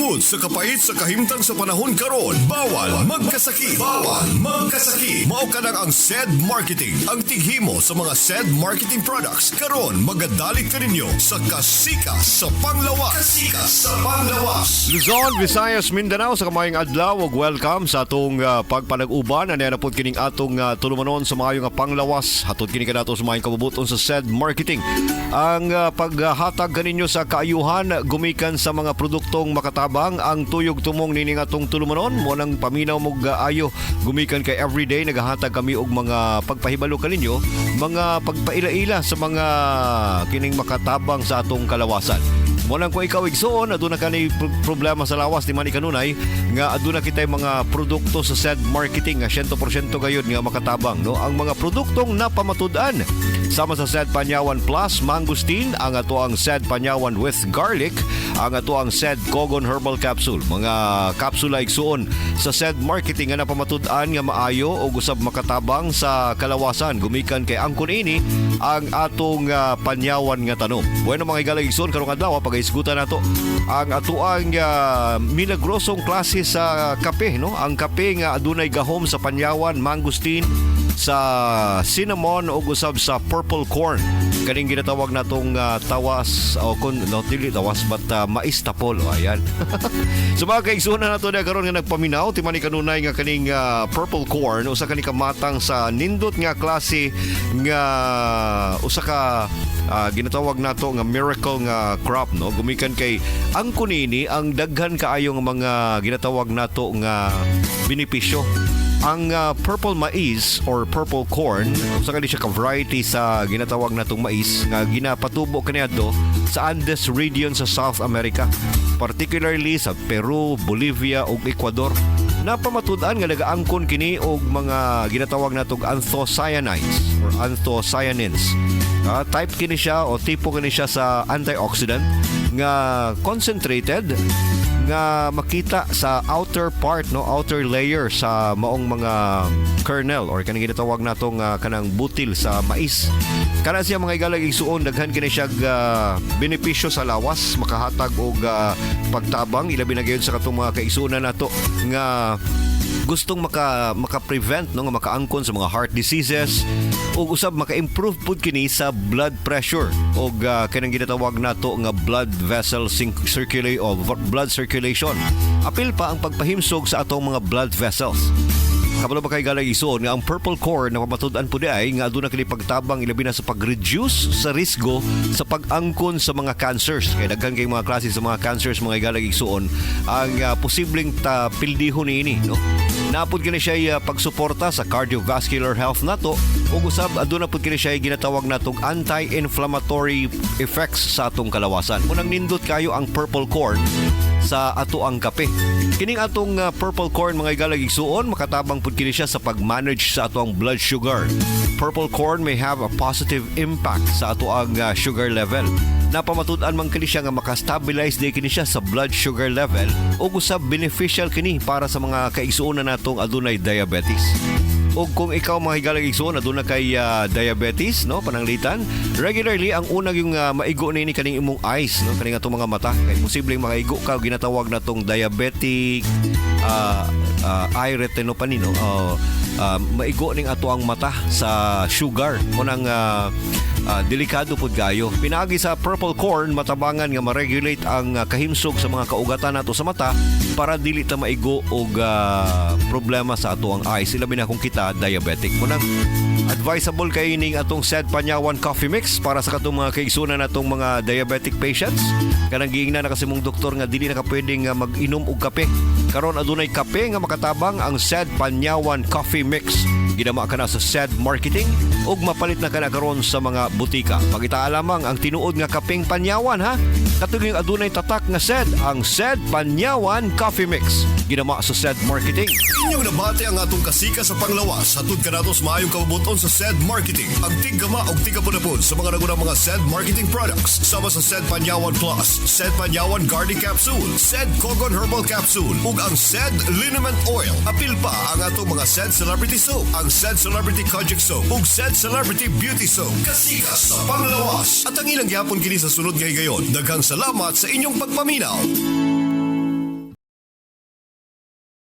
Tungod sa kapait sa kahimtang sa panahon karon, bawal magkasakit. Mao kanang ang SCED Marketing, ang tighimo sa mga SCED marketing products. Karon magadalit ka ninyo sa Kasikas sa Panglawas. Luzon, Visayas, Mindanao sa kamayong adlaw ug welcome sa atong pagpanag-uban. Ano na po kining atong tulumanon sa maayo nga Panglawas. Hatod kini kanato sa maayong kabubuton sa SCED Marketing. Ang paghatag kaninyo sa kaayuhan gumikan sa mga produktong makatabang, ang tuyog tumong nining atong tulumanon mo nang paminaw mo ayo gumikan kay everyday nagahatag kami og mga pagpahibalo kaninyo, mga pagpaila-ila sa mga kining makatabang sa atong kalawasan. Munang kung ikaw igsoon, aduna ka ni problema sa lawas, di man kanunay, nga aduna kitay mga produkto sa SCED Marketing nga 100% gayud nga makatabang. No? Ang mga produktong napamatud-an sama sa SCED Panyawan Plus Mangosteen, ang ato ang SCED Panyawan with Garlic, ang ato ang SCED Cogon Herbal Capsule. Mga kapsula igsoon sa SCED Marketing nga napamatud-an nga maayo o usab makatabang sa kalawasan. Gumikan kay angkon ini ang atong panyawan nga tanom. Bueno mga igalag igsoon karong adlaw pag-isgutan nato ang atuang milagrosong klase sa kape, no? Ang kape nga adunay gahom sa panyawan, mangosteen, sa cinnamon o usab sa purple corn. Kaning ginatawag natong tawas o kun no dili tawas but mais tapol. Ayan. So mga kaigsunan nato na karon nga nagpaminaw timani kanunay nga kaning purple corn usa kani kamatang sa nindot nga klase nga usa ka ginatawag nato nga miracle nga crop, no? Gumikan kay ang kunini ang daghan kaayo nga mga ginatawag nato nga benepisyo. Ang purple maize or purple corn, usa kani siya ka variety sa ginatawag natong mais nga ginapatubo kaniadto sa Andes region sa South America, particularly sa Peru, Bolivia ug Ecuador. Napamatud-an nga nagaangkon kini og mga ginatawag natong anthocyanins or anthocyanins. Type kini siya o tipo kini siya sa antioxidant nga concentrated nga makita sa outer part, no, outer layer sa maong mga kernel or kanang ginatawag natong kanang butil sa mais. Kana siya mga igalag igsuon daghan kini siya benepisyo sa lawas, makahatag og pagtabang ilabi na gyud sa katong mga kaigsuonan nato nga gustong maka-prevent, no, nga makaangkon sa mga heart diseases o usab maka-improve pud kini sa blood pressure o kanang ginatawag nato nga blood vessel blood circulation. Apil pa ang pagpahimsog sa atong mga blood vessels. Kabalo ba kay galang isuon nga ang purple corn na pamatud-an po di ay nga aduna kini pagtabang ilabi na sa pag-reduce sa risgo sa pag-angkon sa mga cancers. Kay daghan kay mga klase sa mga cancers mga galang isuon ang posibleng pildihon niini, no? Napud kini siya pagsuporta sa cardiovascular health nato ug usab aduna pud kini siya ginatawag natong anti-inflammatory effects sa atong kalawasan. Unang nindot kayo ang purple corn sa ato ang kape. Kining atong purple corn mga igalag igsuon makatabang pud kini siya sa pag-manage sa ato ang blood sugar. Purple corn may have a positive impact sa ato ang sugar level. Napamatud-an man kini siya nga makastabilize di kini siya sa blood sugar level o usab beneficial kini para sa mga kaigsuonan natong adunay diabetes. O kung ikaw mga higalag igsoon aduna kay diabetes, no, pananglitan, regularly ang unang yung maigo ni kaning imong eyes, no, kaning atong mga mata kay posibleng makaigo ka ginatawag natong diabetic eye retinopathy, no, maigo ning ato ang mata sa sugar unang delikado pud kayo. Pinaagi sa purple corn matabangan nga ma-regulate ang kahimsog sa mga kaugatan nato sa mata para dili ta maigo og problema sa ato ang eyes ilabi na kung kita diabetic. Munang advisable kay ning atong SCED Panyawan Coffee Mix para sa katong mga kaigsunan natong mga diabetic patients. Kanang giingnan na kasi mong doktor nga dili na ka pwedeng mag-inom og kape. Karon adunay kape nga makatabang ang SCED Panyawan Coffee Mix. Ginama ka na sa SCED Marketing ug mapalit na ka na karon sa mga butika. Pagita lamang ang tinuod nga kapeng Panyawan, ha? Katong yung adunay tatak nga SCED, ang SCED Panyawan Coffee Mix. Ginama sa SCED Marketing. Inyong nabati ang atong kasika sa Panglawas. Hatod ka nato sa maayong kabubuton sa SCED Marketing. Ang tigama o tigapon sa mga nagunang mga SCED Marketing products. Sama sa SCED Panyawan Plus, SCED Panyawan Garden Capsule, SCED Cogon Herbal Capsule, ug ang SCED Liniment Oil. Apil pa ang atong mga SCED Celebrity Soap, ang SCED Celebrity Kojic Soap, ug SCED Celebrity Beauty Soap. Kasikas sa Panglawas. At ang ilang gyapon kini sa sunod nga higayon. Daghang salamat sa inyong pagpaminaw.